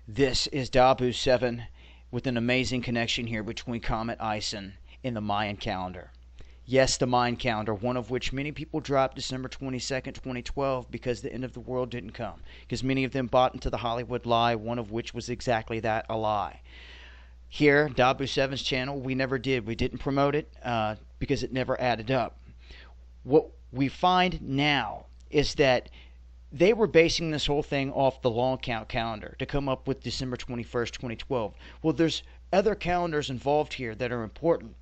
This is Dabu7 with an amazing connection here between Comet, ISON, and the Mayan calendar. Yes, the Mayan calendar, one of which many people dropped December 22nd, 2012 because the end of the world didn't come. Because many of them bought into the Hollywood lie, one of which was exactly that, a lie. Here, Dabu7's channel, we never did. We didn't promote it because it never added up. What we find now is that they were basing this whole thing off the long count calendar to come up with December 21st, 2012. Well, there's other calendars involved here that are important.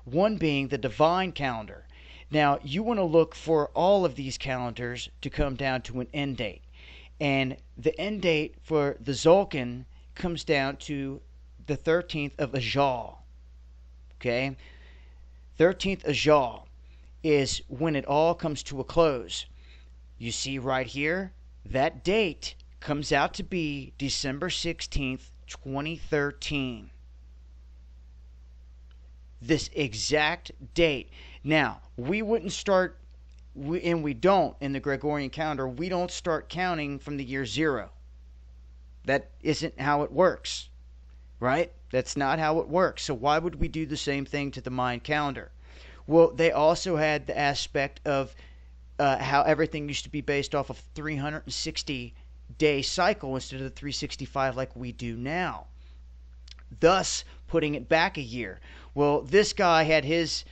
One being the divine calendar. Now, you want to look for all of these calendars to come down to an end date. And the end date for the Tzolkin comes down to the 13th of Ajal. Okay? 13th Ajal is when it all comes to a close. You see right here, that date comes out to be December 16th, 2013. This exact date. Now, we wouldn't start, and we don't in the Gregorian calendar, we don't start counting from the year 0. That isn't how it works, right? That's not how it works. So why would we do the same thing to the Mayan calendar? Well, they also had the aspect of how everything used to be based off of 360-day cycle instead of the 365 like we do now, thus putting it back a year. Well, this guy had his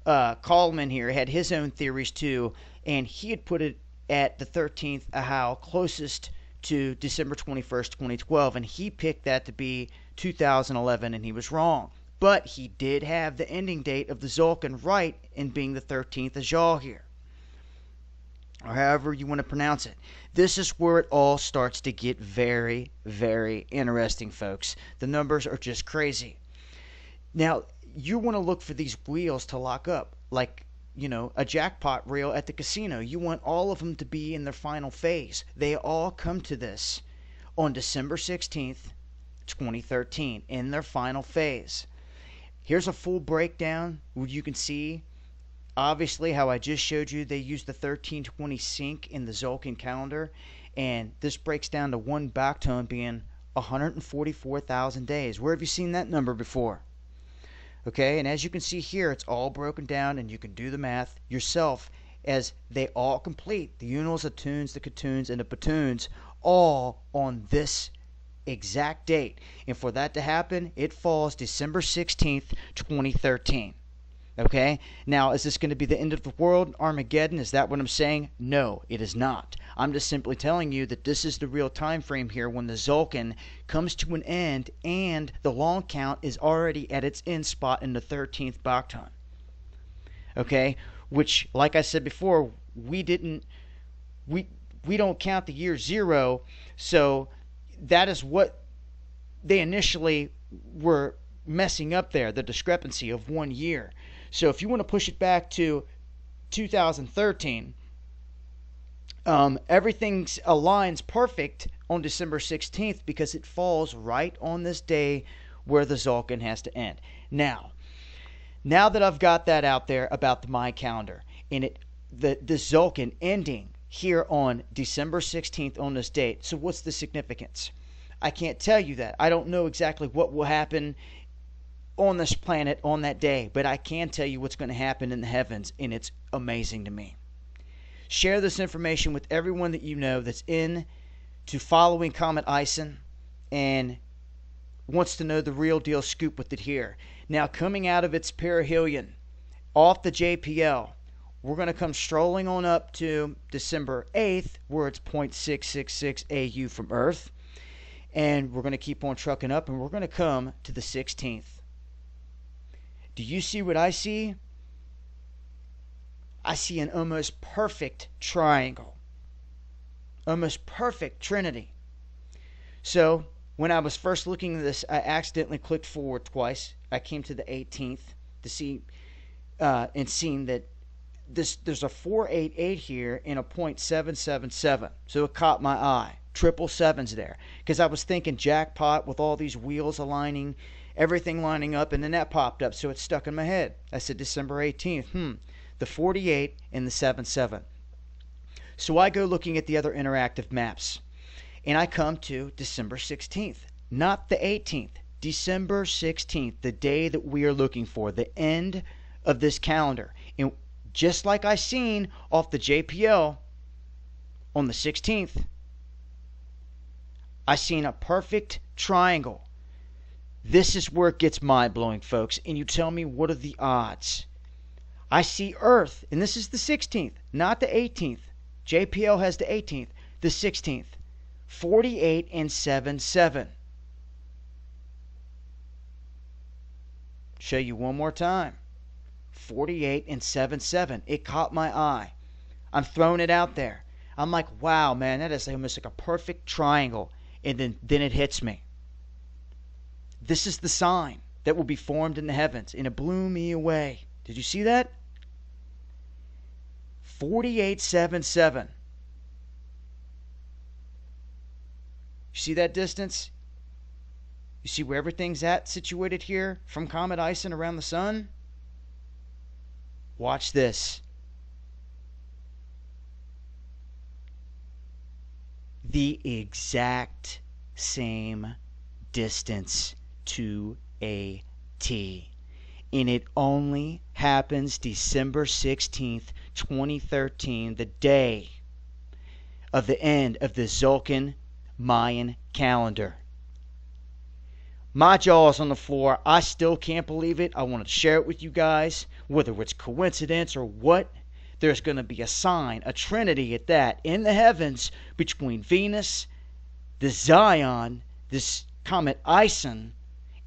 Coleman here had his own theories too, and he had put it at the 13th Ahau, closest to December 21st, 2012, and he picked that to be 2011, and he was wrong. But he did have the ending date of the Tzolkin right in being the 13th Ajal here, or however you want to pronounce it. This is where it all starts to get very, very interesting, folks. The numbers are just crazy. Now, you want to look for these wheels to lock up, like, you know, a jackpot reel at the casino. You want all of them to be in their final phase. They all come to this on December 16th, 2013, in their final phase. Here's a full breakdown where you can see obviously how I just showed you they use the 1320 sync in the Tzolkin calendar, and this breaks down to one backtone being 144,000 days. Where have you seen that number before? Okay, and as you can see here, it's all broken down, and you can do the math yourself as they all complete the unals, the tunes, the katuns, and the batoons all on this exact date. And for that to happen, it falls December 16th, 2013. Okay, now is this going to be the end of the world, Armageddon? Is that what I'm saying? No, it is not. I'm just simply telling you that this is the real time frame here when the Tzolkin comes to an end and the long count is already at its end spot in the 13th Bacton. Okay, which, like I said before, we don't count the year 0, so that is what they initially were messing up there, the discrepancy of 1 year. So if you want to push it back to 2013, everything aligns perfect on December 16th because it falls right on this day where the Tzolkin has to end. Now that I've got that out there about the Mayan calendar and the Tzolkin ending here on December 16th on this date, so what's the significance? I can't tell you that. I don't know exactly what will happen on this planet on that day, but I can tell you what's going to happen in the heavens, and it's amazing to me. Share this information with everyone that you know that's in to following Comet ISON and wants to know the real deal scoop with it here. Now, coming out of its perihelion off the JPL, we're going to come strolling on up to December 8th, where it's 0.666 AU from Earth, and we're going to keep on trucking up, and we're going to come to the 16th. Do you see what I see? I see an almost perfect triangle. Almost perfect trinity. So, when I was first looking at this, I accidentally clicked forward twice. I came to the 18th to see and seeing that there's a 488 here and a .777. So it caught my eye. Triple sevens there. Because I was thinking jackpot with all these wheels aligning, everything lining up, and then that popped up, so it stuck in my head. I said December 18th. The 48 and the 77. So I go looking at the other interactive maps, and I come to December 16th. not the 18th. December 16th, the day that we are looking for, the end of this calendar. And just like I seen off the JPL on the 16th, I seen a perfect triangle. This is where it gets mind-blowing, folks. And you tell me, what are the odds? I see Earth, and this is the 16th, not the 18th. JPL has the 18th, the 16th. 48 and 7-7. Show you one more time. 48 and 7-7. It caught my eye. I'm throwing it out there. I'm like, wow, man, that is almost like a perfect triangle. And then it hits me. This is the sign that will be formed in the heavens, and it blew me away. Did you see that? 48-7-7. You see that distance? You see where everything's at situated here from Comet ISON around the sun? Watch this. The exact same distance to a T. And it only happens December 16th, 2013, the day of the end of the Tzolkin Mayan calendar. My jaw is on the floor. I still can't believe it. I wanted to share it with you guys. Whether it's coincidence or what, there's going to be a sign, a trinity at that, in the heavens between Venus, the Zion, this comet ISON,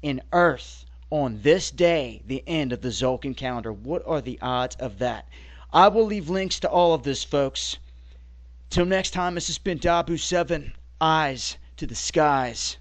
and Earth on this day, the end of the Tzolkin calendar. What are the odds of that? I will leave links to all of this, folks. Till next time, this has been Dabu7. Eyes to the skies.